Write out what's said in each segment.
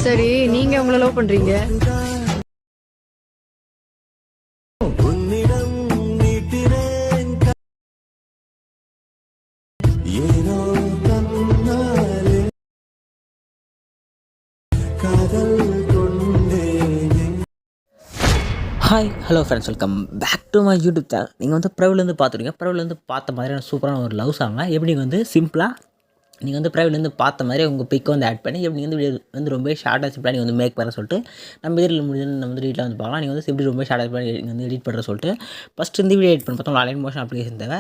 சரி, நீங்க உங்கள லவ் பண்றீங்க. Hi hello friends, welcome back to my YouTube channel. நீங்கள் வந்து ப்ரைவ்லேருந்து பார்த்துருங்க. ப்ரைவ்லேருந்து பார்த்த மாதிரியான சூப்பரான ஒரு லவ் சாங்கை எப்படி நீங்கள் வந்து சிம்பிளாக நீங்கள் வந்து ப்ரைவ்லேருந்து பார்த்த மாதிரி உங்கள் பிக்கை வந்து ஆட் பண்ணி எப்படி வந்து வீடியோ வந்து ரொம்ப ஷார்ட்டாக சிம்பிளாக நீங்கள் வந்து மேக் பண்ண சொல்லிட்டு நம்ம இதில் முடிஞ்சு நம்ம வந்து வீட்டில் வந்து பார்க்கலாம். நீங்கள் வந்து எப்படி ரொம்ப ஷார்ட்டாக பண்ணி நீங்கள் வந்து எடிட் பண்ணுற சொல்லிட்டு ஃபஸ்ட்டு இந்த வீடியோ எடிட் பண்ணி பார்த்தோம். ஆன்லைன் மோஷன் அப்ளிகேஷன் தேவை.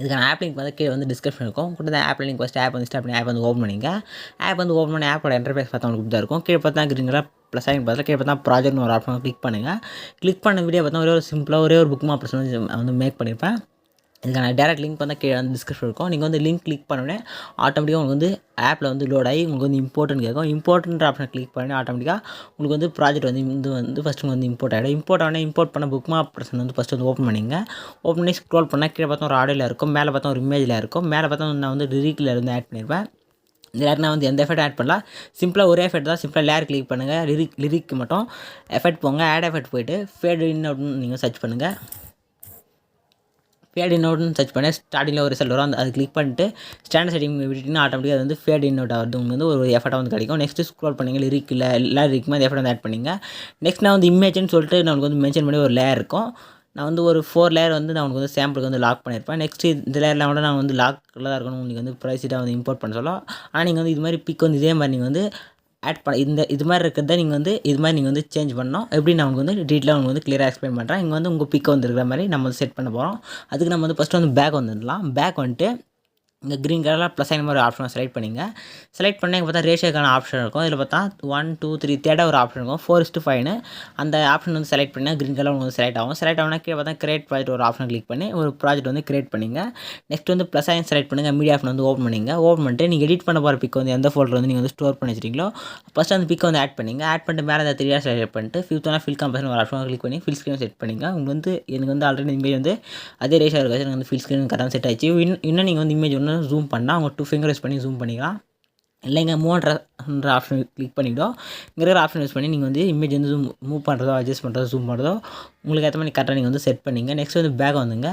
இதுக்கான ஆப் லிங்க் வந்து கீழே வந்து டிஸ்கிரிப்ஷன் இருக்கும். கூட தான் ஆப் லிங்க் ஃபஸ்ட்டு ஆப் வந்து ஸ்டார்ட் பண்ணி ஆப் வந்து ஓப்பன் பண்ணிங்க. ஆப் வந்து ஓப்பன் பண்ணி ஆப்போட இன்டர்ஃபேஸ் பார்த்தா உங்களுக்கு தான் இருக்கும். கீழே பார்த்தா கிரீன்கலர் ப்ளஸ் ஆகி பார்த்தா கீழே பார்த்தா ப்ராஜெக்ட்னு ஒரு ஆப்ஷன் கிளிக் பண்ணுங்கள். கிளிக் பண்ண வீடியோ பார்த்தா ஒரே ஒரு சிம்பிளாக ஒரே ஒரு புக் மாப் வந்து மேக் பண்ணியிருப்பேன். இதுக்கான டேரக்ட் லிங்க் வந்து கீழே வந்து டிஸ்கிரிப்ஷன் இருக்கும். நீங்கள் வந்து லிங்க் கிளிக் பண்ணோடனே ஆட்டோமேட்டிக்காக உங்களுக்கு வந்து ஆப்பில் வந்து லோட் ஆகி உங்களுக்கு வந்து இம்போர்ட்னு கேட்கும். இம்போர்ட்ன்ற ஆப்ஷனை கிளிக் பண்ணி ஆட்டோமேட்டிக்காக உங்களுக்கு வந்து ப்ராஜெக்ட் வந்து இது வந்து ஃபஸ்ட்டு வந்து இம்போர்ட் ஆகிடும். இம்போர்ட் பண்ண புக் மாப் ஆப்ஷன் வந்து ஃபஸ்ட்டு வந்து ஓப்பன் பண்ணிங்க. ஓப்பன் பண்ணி ஸ்க்ரோல் பண்ணால் கீழே பார்த்தா ஒரு ஆடியோவில் இருக்கும், மேலே பார்த்தா ஒரு இமேஜில் இருக்கும். மேலே பார்த்தா நான் வந்து லிரிக்கில் இருந்து ஆட் பண்ணியிருப்பேன். இதில் நான் வந்து எந்த எஃபெக்ட் ஆட் பண்ணலாம், சிம்பிளாக ஒரே எஃபெக்ட் தான். சிம்பிளாக லேயர் கிளிக் பண்ணுங்கள், லிரிக்கு மட்டும் எஃபெக்ட் போங்க, ஆட் எஃபெக்ட் போய்ட்டு ஃபேட் இன் அவுட்னு நீங்கள் சர்ச் பண்ணுங்கள். ஃபேட் இன் அவுட்னு சர்ச் பண்ணி ஸ்டார்டிங்கில் ஒரு ரிசல்ட் வரும். அது கிளிக் பண்ணிட்டு ஸ்டாண்டர்ட் செட்டிங் விட்டுட்டிங்கன்னா ஆட்டோமேட்டிக்காக அது வந்து ஃபேட் இன் அவுட் ஆகிறது உங்களுக்கு வந்து ஒரு எஃபெக்டாக வந்து கிடைக்கும். நெக்ஸ்ட்டு ஸ்க்ரோல் பண்ணிங்க, லிரிக் இல்லை எல்லா லிரிக்குமே அந்த எஃபெக்ட் வந்து ஆட் பண்ணிங்க. நெக்ஸ்ட் நான் வந்து இமேஜ்னு சொல்லிட்டு நான் வந்து மென்ஷன் பண்ணி ஒரு லேயர் இருக்கும். நான் வந்து ஒரு 4 லேயர் வந்து நான் உங்களுக்கு வந்து சாம்பிளுக்கு வந்து லாக் பண்ணியிருப்பேன். நெக்ஸ்ட்டு இந்த லேயரில் கூட நான் வந்து லாக்கில் தான் இருக்கணும். உங்களுக்கு வந்து ப்ரைஸிட்டாக வந்து இம்போர்ட் பண்ண சொல்லும். ஆனால் நீங்கள் வந்து இது மாதிரி பிக் வந்து இதே மாதிரி நீங்கள் வந்து ஆட் பண்ண இது மாதிரி இருக்கிறத நீங்கள் வந்து இது மாதிரி நீங்கள் வந்து சேஞ்ச் பண்ணணும். எப்படி நான் உங்களுக்கு வந்து டீட்டெயிலாக உங்களுக்கு வந்து கிளியராக எக்ஸ்பிளைன் பண்ணுறேன். இங்கே வந்து உங்கள் பிக்கை வந்து இருக்கிற மாதிரி நம்ம வந்து செட் பண்ண போகிறோம். அதுக்கு நம்ம வந்து ஃபஸ்ட்டு வந்து பேக் வந்துடலாம். பேக் வந்துட்டு இங்கே க்ரீன் கலரில் ப்ளஸ் ஆகின மாதிரி ஒரு ஆப்ஷனை செலக்ட் பண்ணிங்க. செலக்ட் பண்ணி இங்கே பார்த்தா ரேஷியோக்கான ஆப்ஷன் இருக்கும். இதில் பார்த்தா 1 2 3 தேர்டாக ஒரு ஆப்ஷன் இருக்கும், 4:5ன்னு அந்த ஆப்ஷன் வந்து செலக்ட் பண்ணால் க்ரீன் கலர் உங்களுக்கு செலக்ட் ஆகும். செலக்ட் ஆகுனா கீழே பார்த்தா கிரியேட் ப்ராஜெக்ட் ஒரு ஆப்ஷன் கிளிக் பண்ணி ஒரு ப்ராஜெக்ட் வந்து கிரியேட் பண்ணிங்க. நெக்ஸ்ட் வந்து ப்ளஸ் ஆகி செலக்ட் பண்ணுங்கள். மீடியா ஆப்ஷன் வந்து ஓப்பன் பண்ணிங்க. ஓப்பன் பண்ணிட்டு நீங்கள் எடிட் பண்ண போகிற பிக் வந்து எந்த ஃபோல்டர் வந்து நீங்கள் வந்து ஸ்டோர் பண்ணி வச்சிருக்கீங்களோ ஃபஸ்ட்டு அந்த பிக்கை வந்து ஆட் பண்ணிங்க. ஆட் பண்ணிட்டு மேலே அந்த 3 செலக்ட் பண்ணிட்டு ஃபில் கம்பேஷன் ஒரு ஆப்ஷன் கிளிக் பண்ணி ஃபில் ஸ்க்ரீன் செட் பண்ணிங்க. உங்களுக்கு வந்து எனக்கு வந்து ஆல்ரெடி இமேஜ் வந்து அதே ரேஷியோ இருக்காது, எனக்கு வந்து ஃபில் ஸ்க்ரீன் கரெக்டாக செட் ஆயிடுச்சு. இன்னும் நீங்கள் வந்து இமேஜ் ஒன்று ஜூம் பண்ணால் 2 ஃபிங்கர் யூஸ் பண்ணி ஜூம் பண்ணிக்கலாம். இல்லைங்க மூவ்ன்ற ஆப்ஷன் கிளிக் பண்ணிவிடும். இங்கே இருக்கிற ஆப்ஷன் யூஸ் பண்ணி நீங்கள் வந்து இமேஜ் வந்து மூவ் பண்ணுறதோ அட்ஜஸ்ட் பண்ணுறதோ ஜூம் பண்ணுறதோ உங்களுக்கு ஏற்ற மாதிரி கரெக்டாக நீங்கள் வந்து செட் பண்ணிங்க. நெக்ஸ்ட் வந்து பேக் வந்துங்க.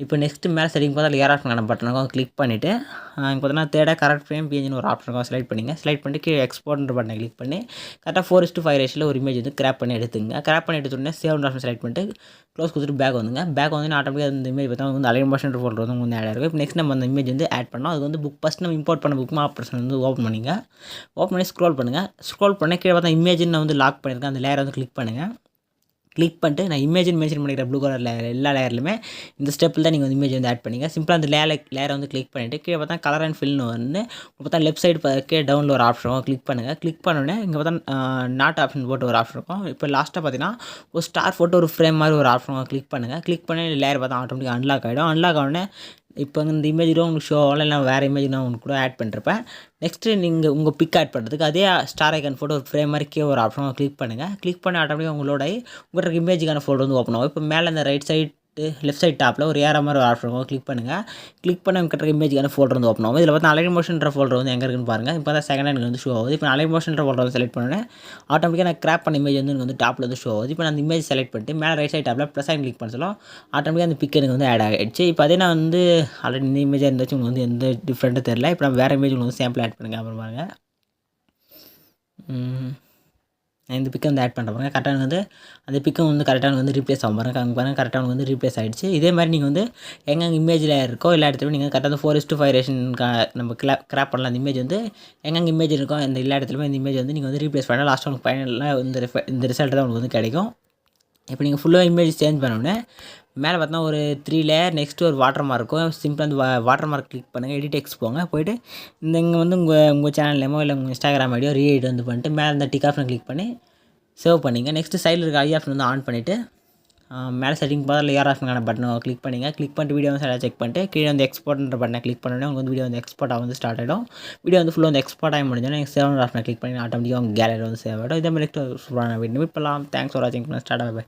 இப்போ நெக்ஸ்ட்டு மேலே செட்டிங் பார்த்தா ஏர் ஆப்ஷன் பட்டனுக்கும் கிளிக் பண்ணிவிட்டு இங்கே பார்த்தீங்கன்னா தேர்டாக கரெக்ட் ஃப்ரேம் பேஜ்னு ஒரு ஆப்ஷனுக்கும் செலக்ட் பண்ணிங்க. செலக்ட் பண்ணிட்டு கீழே எக்ஸ்போர்ட்ன்ற பட்டனை கிளிக் பண்ணி கரெக்டாக 4:5 ரேஷியோவில் ஒரு இமேஜ் வந்து கிராப் பண்ணி எடுத்துங்க. கிராப் பண்ணி எடுத்துட்டோன்னே சேவ் ஆப்ஷன் செலக்ட் பண்ணிட்டு க்ளோஸ் கொடுத்துட்டு பேக் வந்துங்க. பேக் வந்து ஆட்டோமேட்டிக்காக அந்த இமேஜ் பார்த்தா வந்து அலைன் மோஷன் ஃபோல்டர் வந்து வந்து ஆட் ஆகிருக்கும். இப்போ நெக்ஸ்ட் நம்ம அந்த இமேஜ் வந்து ஆட் பண்ணோம். அது வந்து ஃபஸ்ட் நம்ம இம்போர்ட் பண்ண புக் ஆப்ஷன் வந்து ஓப்பன் பண்ணிங்க. ஓப்பன் பண்ணி ஸ்க்ரோல் பண்ணுங்கள். ஸ்க்ரோல் பண்ணி கீழே பார்த்தா இமேஜின் நான் வந்து லாக் பண்ணியிருக்கேன். அந்த லேயரை வந்து கிளிக் பண்ணுங்கள். கிளிக் பண்ணிட்டு நான் இமேஜின் மென்ஷன் பண்ணிக்கிற ப்ளூ கலர் லேயர் எல்லா லேயர்லையுமே இந்த ஸ்டெப்பில் தான் நீங்கள் வந்து இமேஜ் வந்து ஆட் பண்ணிங்க. சிம்பிளாக அந்த லேயரை வந்து கிளிக் பண்ணிவிட்டு கீழே பார்த்தா கலர் அண்ட் ஃபில்னு வந்து பார்த்தா லெஃப்ட் சைடு கீழே டவுனில் ஒரு ஆப்ஷன் கிளிக் பண்ணுங்கள். கிளிக் பண்ணோடனே இங்கே பார்த்தா நாட் ஆப்ஷன் போட்டு ஒரு ஆப்ஷன் இருக்கும். இப்போ லாஸ்ட்டாக பார்த்தீங்கன்னா ஒரு ஸ்டார் போட்டு ஒரு ஃப்ரேம் மாதிரி ஒரு ஆப்ஷன் கிளிக் பண்ணுங்கள். கிளிக் பண்ணி லேயர் பார்த்தா ஆட்டோமேட்டிக்காக அன்லாக் ஆகிடும். அன்லாக் ஆனோடனே இப்போ இந்த இமேஜ் உங்களுக்கு ஷோ ஆகல, இல்லை வேறு இமேஜ் நான் உங்களுக்கு கூட ஆட் பண்ணிருப்பேன். நெக்ஸ்ட்டு நீங்கள் உங்கள் பிக் ஆட் பண்ணுறதுக்கு அதே ஸ்டார் ஐக்கன் ஃபோட்டோ ஒரு ஃப்ரேம் மாதிரி கீழே ஒரு ஆப்ஷன் கிளிக் பண்ணுங்கள். கிளிக் பண்ணி ஆட்டோமேட்டிக்காக உங்களோட உங்களுக்கு இமேஜுக்கான ஃபோட்டோ வந்து ஓப்பன் ஆகும். இப்போ மேலே இந்த ரைட் சைடு லெஃப்ட் சைட் டாப்பில் ஒரு ஏற மாதிரி ஒரு ஆப்ஷன் கிளிக் பண்ணுங்கள். கிளிக் பண்ண கிட்ட இமேஜுக்கான ஃபோல்டர் வந்து ஓப்பன் ஆகும். இதில் பார்த்தா அலைன் மோஷன்ற ஃபோல்டர் வந்து எங்கே இருக்குன்னு பாருங்கள். இப்போ தான் செகண்ட் எனக்கு வந்து ஷோ ஆகுது. இப்போ அலைன் மோஷன்ற ஃபோல்டர் வந்து செலக்ட் பண்ணேன். ஆட்டோமேட்டிக்காக நான் கிராப் பண்ண இமேஜ் வந்து எனக்கு வந்து டாப்பில் வந்து ஷோ ஆகுது. இப்போ நான் அந்த இமேஜ் செலக்ட் பண்ணிட்டு மேலே ரைட் சைட் டாப்பில் ப்ளஸ் ஆகி கிளிக் பண்ண சொல்லும் ஆட்டோமேட்டிக்காக அந்த பிக் எனக்கு வந்து ஆட் ஆகிடுச்சு. இப்போ அதே நான் வந்து ஆல்ரெடி இந்த இமேஜாக இருந்துச்சு உங்களுக்கு வந்து எந்த டிஃப்ரெண்ட்டும் தெரியல. இப்போ நான் வேறு இமேஜ் உங்களுக்கு வந்து சாம்பிள் ஆட் பண்ணுங்கள். அப்புறம் பாருங்கள் நான் இந்த பிக்கை வந்து ஆட் பண்ணுற பாருங்க. கரெக்டாக வந்து அந்த பிக்கை வந்து கரெக்டாக வந்து ரீப்ளேஸ் ஆகும் பாருங்க. அங்கே பாருங்கள் கரெக்டாக வந்து ரீப்ளேஸ் ஆகிடுச்சு. இதே மாதிரி நீங்கள் வந்து எங்கெங்கே இமேஜில் இருக்கோ எல்லா இடத்துலையும் நீங்கள் கரெக்டாக 4:5 ரேஷன் நம்ம கிராப் பண்ணலாம். அந்த இமேஜ் வந்து எங்கெங்கே இமேஜ் இருக்கோ அந்த எல்லா இடத்துலையுமே இந்த இமேஜ் வந்து நீங்கள் வந்து ரீப்ளேஸ் பண்ணலாம். லாஸ்ட்டாக உங்களுக்கு ஃபைனலாக இந்த ரிசல்ட் தான் உங்களுக்கு வந்து கிடைக்கும். இப்போ நீங்கள் ஃபுல்லாக இமேஜ் சேஞ்ச் பண்ணோடனே மேலே பார்த்தா ஒரு 3 லேயர் நெக்ஸ்ட்டு ஒரு வாட்டர் மார்க் இருக்கும். சிம்பிளாக அந்த வாட்டர் மார்க் கிளிக் பண்ணுங்கள். எடிட் டெக்ஸ்ட் போங்க. போய்ட்டு இங்கே வந்து உங்கள் சேனல் நேமோ இல்லை உங்கள் இன்ஸ்டாகிராம் ஐடியோ ரீஎடிட் வந்து பண்ணிட்டு மேலே இந்த டிக் ஆப்ஷன் கிளிக் பண்ணி சேவ் பண்ணிங்க. நெக்ஸ்ட்டு சைடில் இருக்க ஐ ஆப்ஷன் வந்து ஆன் பண்ணிவிட்டு மேலே செட்டிங் பார்த்து ஏர் ஆப்ஷனுக்கான பட்டனை கிளிக் பண்ணிங்க. கிளிக் பண்ணிட்டு வீடியோ வந்து செக் பண்ணிட்டு கீழே வந்து எக்ஸ்போர்ட்ன்ற பட்டனை கிளிக் பண்ணோன்னே உங்களுக்கு வந்து வீடியோ வந்து எக்ஸ்போர்ட் வந்து ஸ்டார்ட் ஆகிடும். வீடியோ வந்து ஃபுல்லாக வந்து எக்ஸ்போர்ட் ஆகி முடிஞ்சோன்னா சேவ் ஆப்ஷனை கிளிக் பண்ணி ஆட்டோமேட்டிக்காக உங்கள் கேலரி வந்து சேவ் ஆகிடும். இதே மாதிரி சூப்பரான வீடியோ இப்போலாம். தேங்க்ஸ் ஃபார் வாட்சிங். ஸ்டார்ட் ஆக